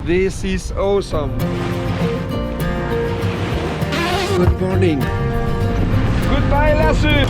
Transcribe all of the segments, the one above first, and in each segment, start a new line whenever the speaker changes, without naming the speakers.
This is awesome. Good morning. Goodbye, Lasse.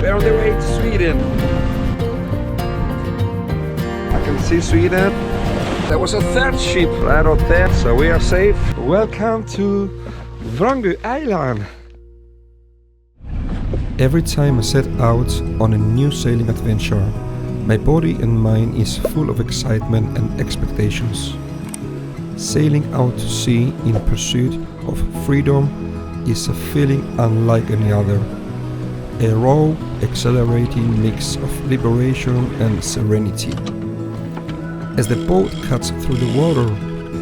We're on the way to Sweden. I can see Sweden. There was a third ship right out there, so we are safe. Welcome to Vrangu Island.
Every time I set out on a new sailing adventure, my body and mind is full of excitement and expectations. Sailing out to sea in pursuit of freedom is a feeling unlike any other. A raw, exhilarating mix of liberation and serenity. As the boat cuts through the water,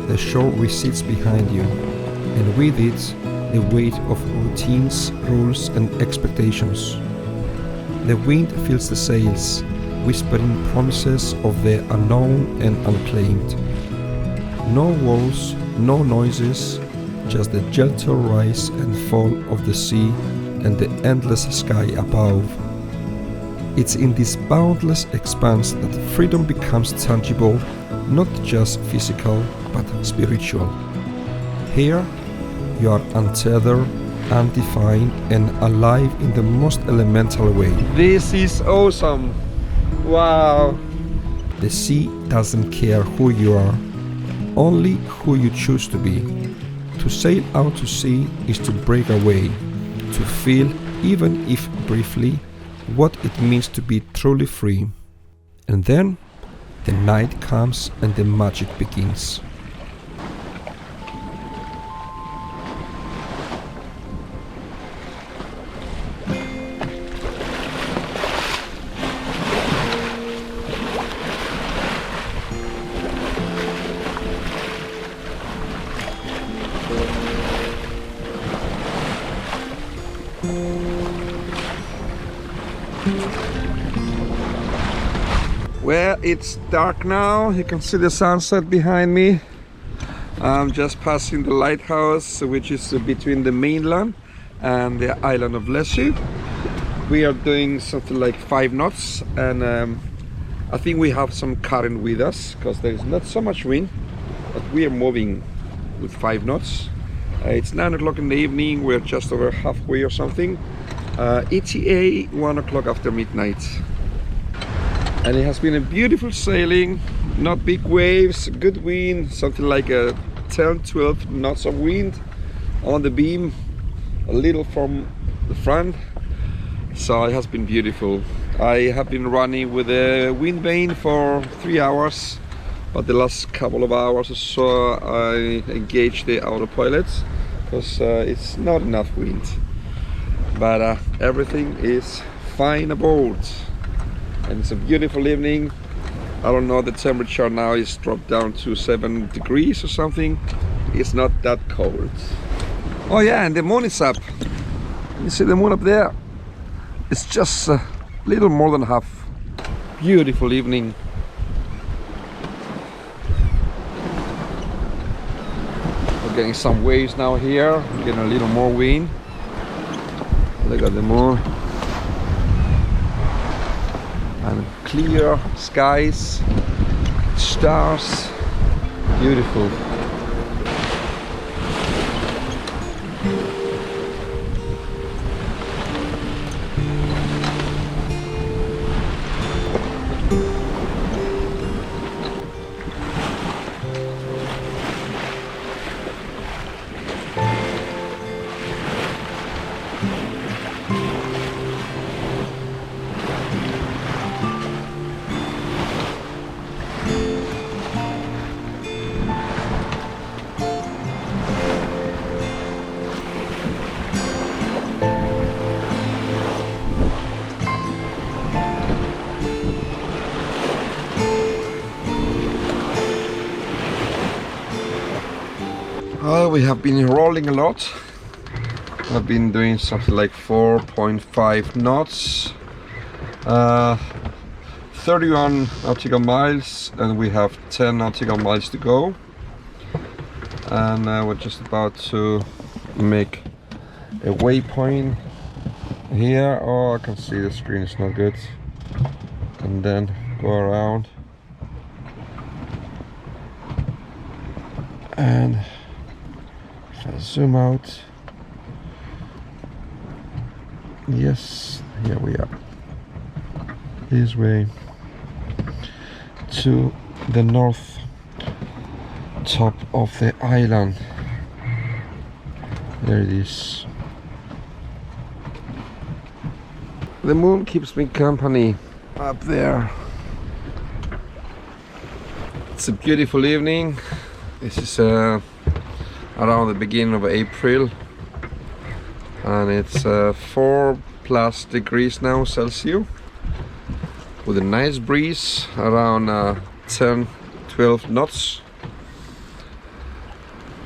the shore recedes behind you, and with it, the weight of routines, rules and expectations. The wind fills the sails, whispering promises of the unknown and unclaimed. No walls, no noises, just the gentle rise and fall of the sea and the endless sky above. It's in this boundless expanse that freedom becomes tangible, not just physical, but spiritual. Here, you are untethered, undefined, and alive in the most elemental way.
This is awesome. Wow.
The sea doesn't care who you are, only who you choose to be. To sail out to sea is to break away, to feel, even if briefly, what it means to be truly free. And then, the night comes and the magic begins.
Well, it's dark now. You can see the sunset behind me. I'm just passing the lighthouse, which is between the mainland and the island of Lessie. We are doing something like 5 knots, and I think we have some current with us because there is not so much wind, but we are moving with 5 knots. It's 9 o'clock in the evening. We're just over halfway or something. ETA 1 o'clock after midnight. And it has been a beautiful sailing, not big waves, good wind, something like a 10-12 knots of wind on the beam, a little from the front. So it has been beautiful. I have been running with a wind vane for 3 hours, but the last couple of hours or so I engaged the autopilot because it's not enough wind. But everything is fine aboard. And it's a beautiful evening. I don't know, the temperature now is dropped down to 7 degrees or something. It's not that cold. Oh yeah, and the moon is up. You see the moon up there? It's just a little more than half. Beautiful evening. We're getting some waves now here. We're getting a little more wind. Look at the moon. And clear skies, stars, beautiful. Well, we have been rolling a lot. I've been doing something like 4.5 knots, 31 nautical miles, and we have 10 nautical miles to go. And we're just about to make a waypoint here. Oh, I can see the screen is not good. And then go around. And if I zoom out, yes, here we are. This way to the north top of the island. There it is. The moon keeps me company up there. It's a beautiful evening. This is around the beginning of April, and it's 4+ degrees now Celsius, with a nice breeze around 10-12 knots.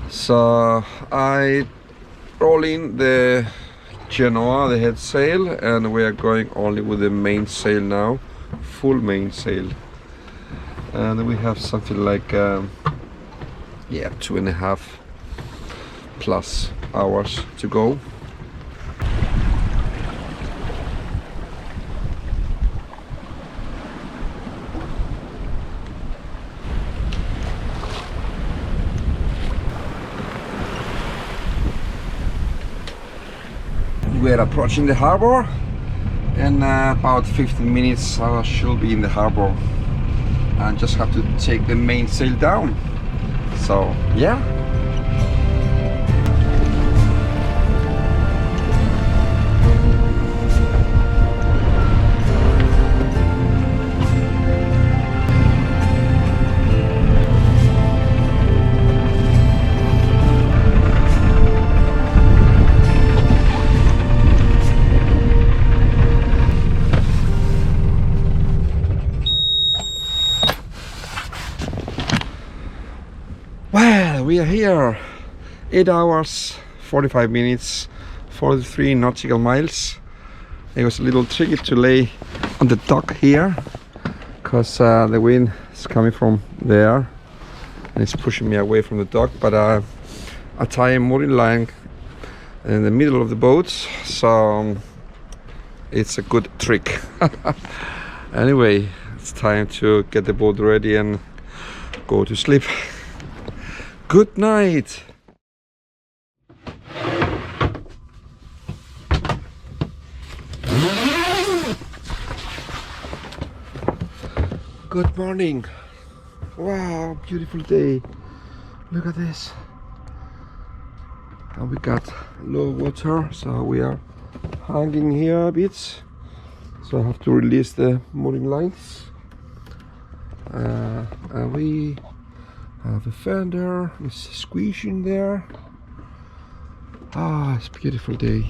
So I roll in the Genoa, the head sail, and we are going only with the mainsail now, full mainsail. And we have something like 2.5+ hours to go. We are approaching the harbor, and about 15 minutes I should be in the harbor, and just have to take the mainsail down. So yeah. Well, we are here. 8 hours, 45 minutes, 43 nautical miles. It was a little tricky to lay on the dock here, because the wind is coming from there and it's pushing me away from the dock. But I tie a mooring line in the middle of the boat, so it's a good trick. Anyway, it's time to get the boat ready and go to sleep. Good night. Good morning. Wow, beautiful day. Look at this. And we got low water, so we are hanging here a bit. So I have to release the mooring lines. And we have a fender, it's squeezing there. Ah, it's a beautiful day.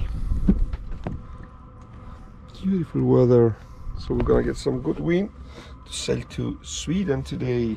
Beautiful weather. So we're gonna get some good wind to sail to Sweden today.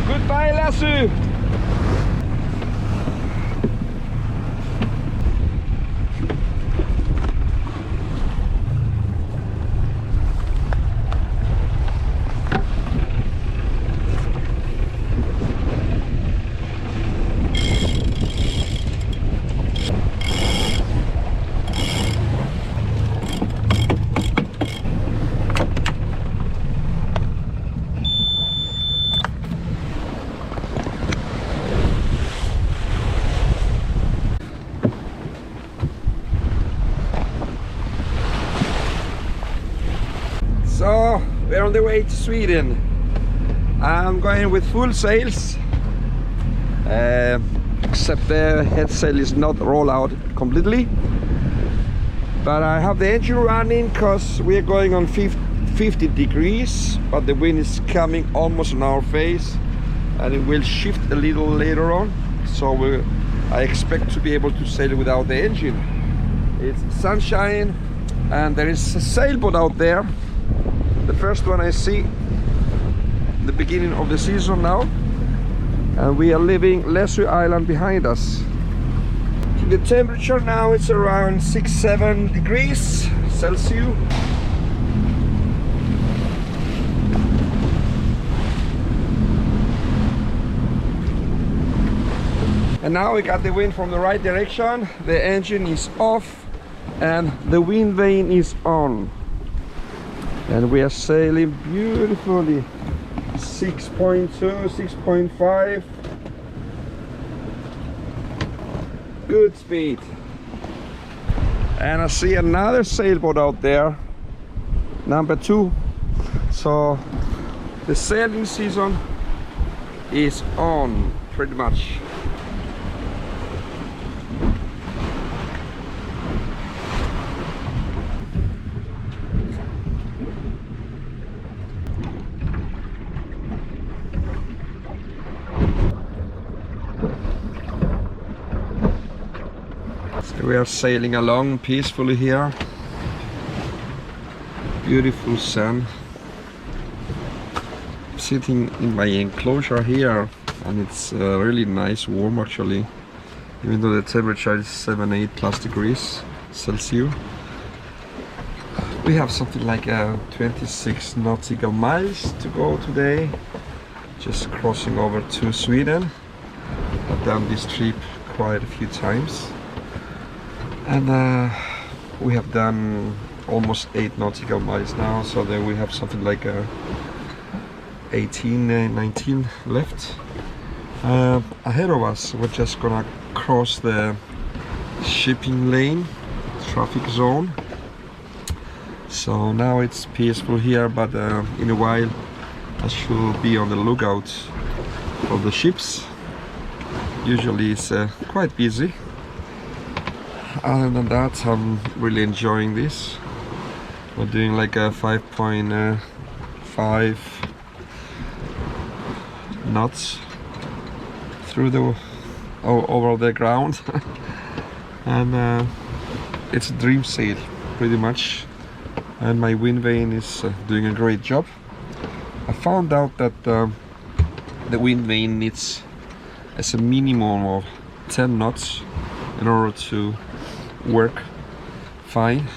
Goodbye, Lasso. So we're on the way to Sweden. I'm going with full sails, except the head sail is not rolled out completely. But I have the engine running because we are going on 50 degrees, but the wind is coming almost on our face, and it will shift a little later on. So I expect to be able to sail without the engine. It's sunshine, and there is a sailboat out there. The first one I see, the beginning of the season now, and we are leaving Lesser Island behind us. The temperature now is around 6-7 degrees Celsius. And now we got the wind from the right direction, the engine is off and the wind vane is on. And we are sailing beautifully. 6.2, 6.5. Good speed. And I see another sailboat out there, number 2. So the sailing season is on pretty much. We are sailing along peacefully here. Beautiful sun. I'm sitting in my enclosure here, and it's really nice, warm actually. Even though the temperature is 7-8 plus degrees Celsius. We have something like 26 nautical miles to go today. Just crossing over to Sweden. I've done this trip quite a few times. And we have done almost 8 nautical miles now, so then we have something like 18, 19 left. Ahead of us, we're just gonna cross the shipping lane, traffic zone. So now it's peaceful here, but in a while I should be on the lookout for the ships. Usually it's quite busy. Other than that, I'm really enjoying this. We're doing like a 5.5 knots through the over the ground, and it's a dream sail pretty much. And my wind vane is doing a great job. I found out that the wind vane needs as a minimum of 10 knots in order to work fine,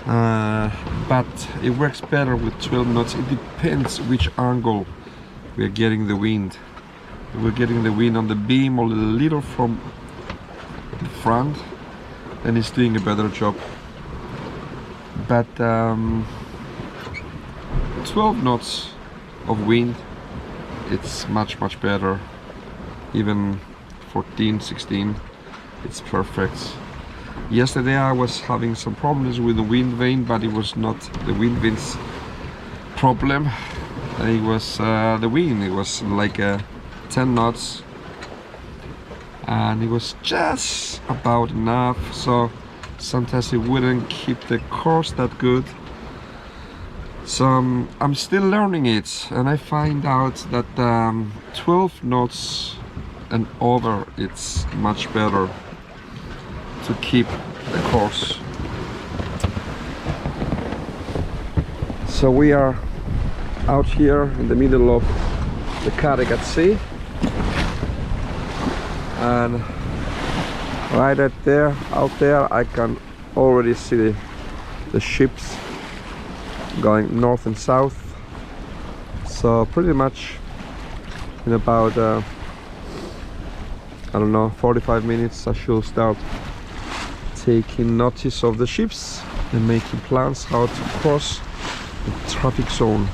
but it works better with 12 knots. It depends which angle we are getting the wind. If we're getting the wind on the beam or a little from the front, then it's doing a better job. But 12 knots of wind, it's much better. Even 14, 16, it's perfect. Yesterday I was having some problems with the wind vane, but it was not the wind vane's problem. It was the wind. It was like 10 knots, and it was just about enough. So sometimes it wouldn't keep the course that good. So I'm still learning it, and I find out that 12 knots and over, it's much better to keep the course. So we are out here in the middle of the Kattegat Sea, and right out there I can already see the ships going north and south. So pretty much in about I don't know, 45 minutes I should start taking notice of the ships and making plans how to cross the traffic zone.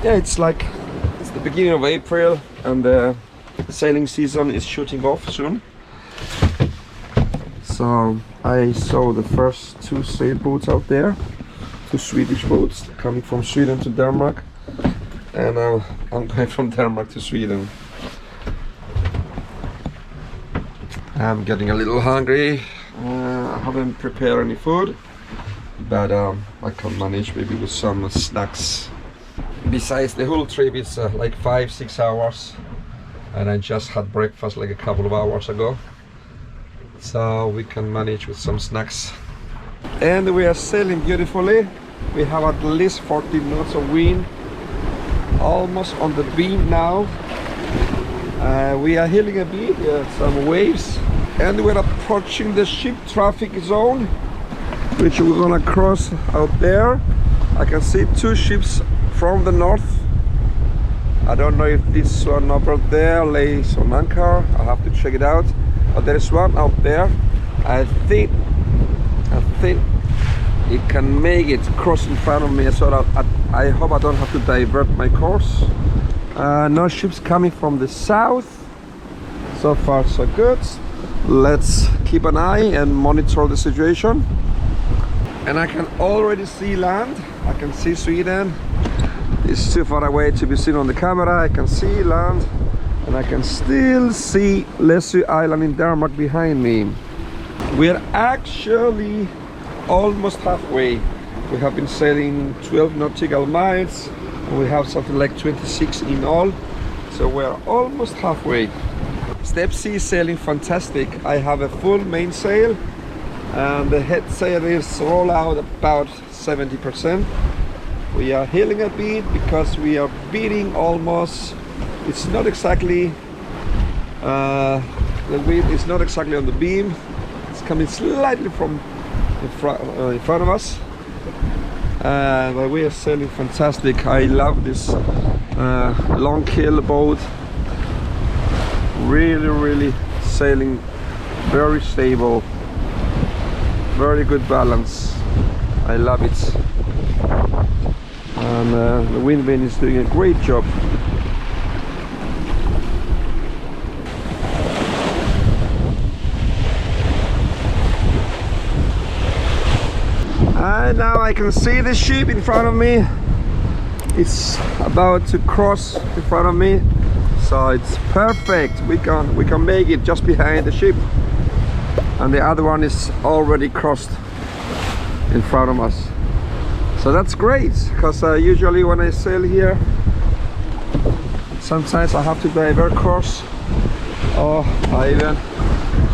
Yeah, it's the beginning of April, and the sailing season is shooting off soon. So I saw the first 2 sailboats out there two Swedish boats coming from Sweden to Denmark, and I'm going from Denmark to Sweden. I'm getting a little hungry. I haven't prepared any food, but I can manage maybe with some snacks. Besides, the whole trip is like 5-6 hours, and I just had breakfast like a couple of hours ago, so we can manage with some snacks. And we are sailing beautifully. We have at least 14 knots of wind, almost on the beam now. We are hitting a bit, some waves, and we're approaching the ship traffic zone, which we're gonna cross out there. I can see two ships from the north. I don't know if this one over there lays on anchor. I have to check it out, but there is one out there. I think it can make it cross in front of me, so I hope I don't have to divert my course. No ships coming from the south. So far so good. Let's keep an eye and monitor the situation. And I can already see land. I can see Sweden. It's too far away to be seen on the camera. I can see land, and I can still see Læsø Island in Denmark behind me. We're actually almost halfway. We have been sailing 12 nautical miles, and we have something like 26 in all, so we're almost halfway. Step C is sailing fantastic. I have a full mainsail, and the head sail is roll out about 70%. We are heeling a bit because we are beating almost. It's not exactly the wind is not exactly on the beam. It's coming slightly from in front of us, but we are sailing fantastic. I love this long keel boat. Really sailing very stable, very good balance. I love it, and the wind vane is doing a great job. And now I can see the ship in front of me. It's about to cross in front of me, so it's perfect. We can make it just behind the ship, and the other one is already crossed in front of us. So that's great, because usually when I sail here, sometimes I have to divert course, or I even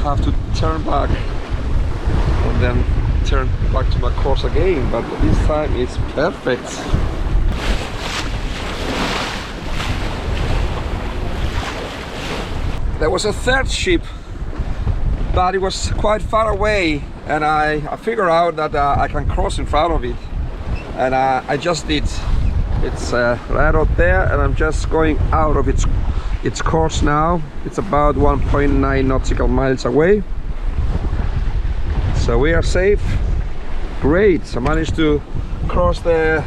have to turn back and then turn back to my course again, but this time it's perfect. There was a third ship, but it was quite far away, and I figured out that I can cross in front of it, and I just did. It's right out there, and I'm just going out of its course now. It's about 1.9 nautical miles away, so we are safe. Great, I managed to cross the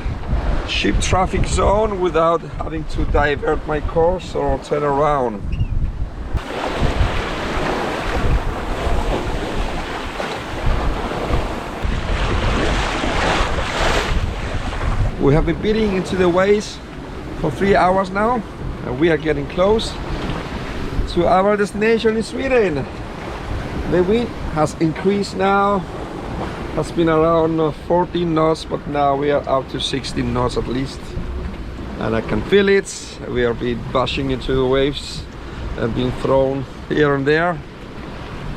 ship traffic zone without having to divert my course or turn around. We have been beating into the waves for 3 hours now, and we are getting close to our destination in Sweden. The wind has increased now, has been around 14 knots, but now we are up to 16 knots at least, and I can feel it. We are being bashing into the waves and being thrown here and there,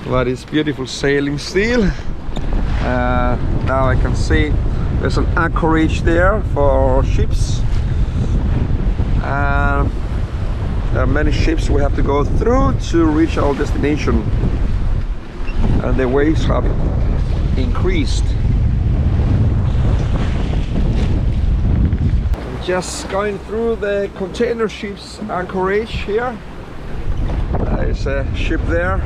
but it's beautiful sailing still. Now I can see there's an anchorage there for ships. There are many ships we have to go through to reach our destination, and the waves have increased. Just going through the container ships anchorage here. There's a ship there,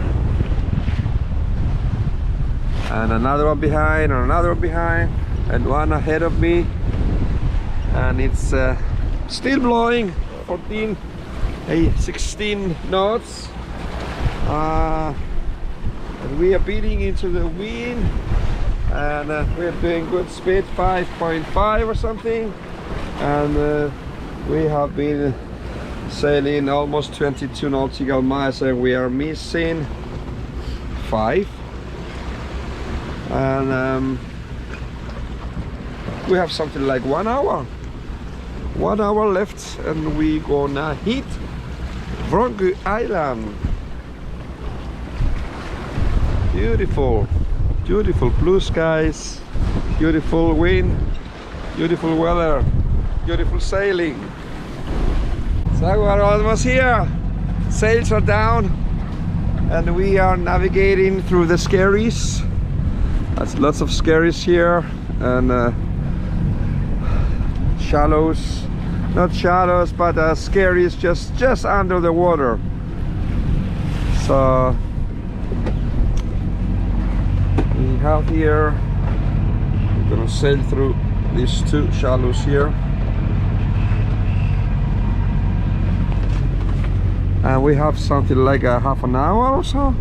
and another one behind, and another one behind, and one ahead of me, and it's still blowing 16 knots, and we are beating into the wind, and we're doing good speed, 5.5 or something, and we have been sailing almost 22 nautical miles and we are missing 5, and we have something like 1 hour left, and we gonna hit Vrangu Island. Beautiful blue skies, beautiful wind, beautiful weather, beautiful sailing. So we're almost here. Sails are down and we are navigating through the skerries. There's lots of skerries here, and shallows, not shallows, but skerries just under the water. So we have here, we're gonna sail through these 2 shallows here, and we have something like a half an hour or so,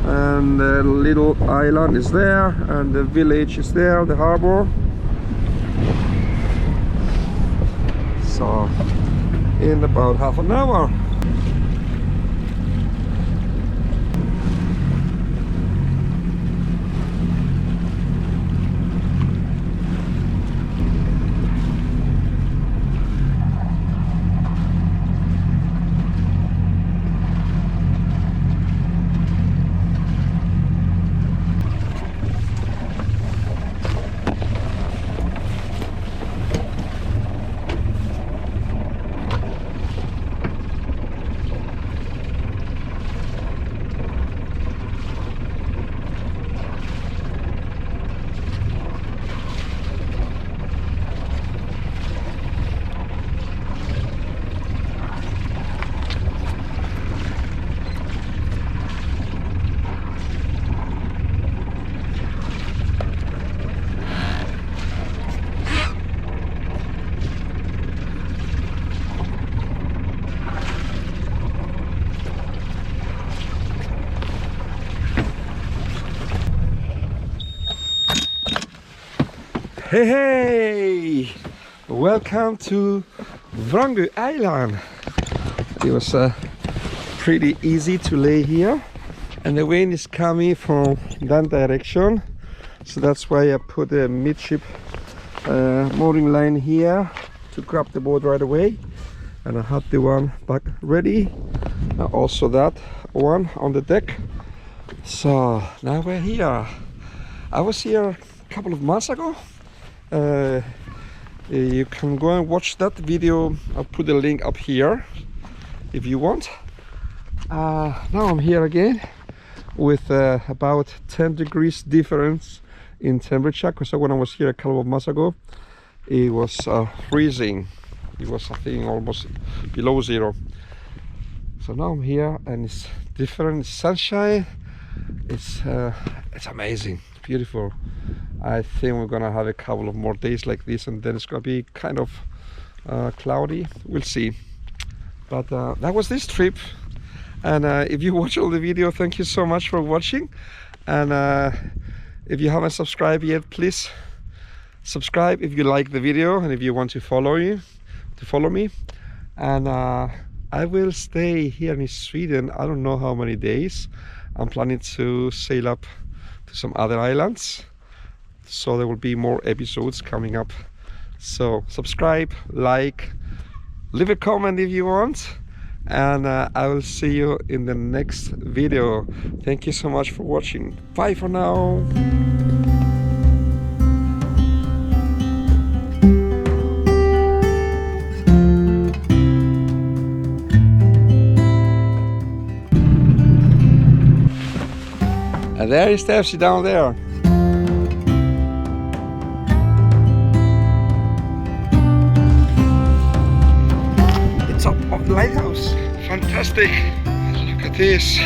and the little island is there and the village is there, the harbor. So in about half an hour. Hey, welcome to Vrangu Island. It was pretty easy to lay here, and the wind is coming from that direction, so that's why I put a midship mooring line here to grab the boat right away, and I had the one back ready, also that one on the deck. So now we're here. I was here a couple of months ago. You can go and watch that video. I'll put the link up here if you want. Now I'm here again with about 10 degrees difference in temperature, because when I was here a couple of months ago it was freezing. It was, I think, almost below 0. So now I'm here and it's different. It's sunshine. It's amazing, beautiful. I think we're gonna have a couple of more days like this, and then it's gonna be kind of cloudy. We'll see. But that was this trip, and if you watch all the video, thank you so much for watching. And if you haven't subscribed yet, please subscribe if you like the video and if you want to follow me. And I will stay here in Sweden, I don't know how many days. I'm planning to sail up to some other islands, so there will be more episodes coming up. So subscribe, like, leave a comment if you want, and I will see you in the next video. Thank you so much for watching. Bye for now. And there is Kattegat down there. The top of the lighthouse. Fantastic. Look at this.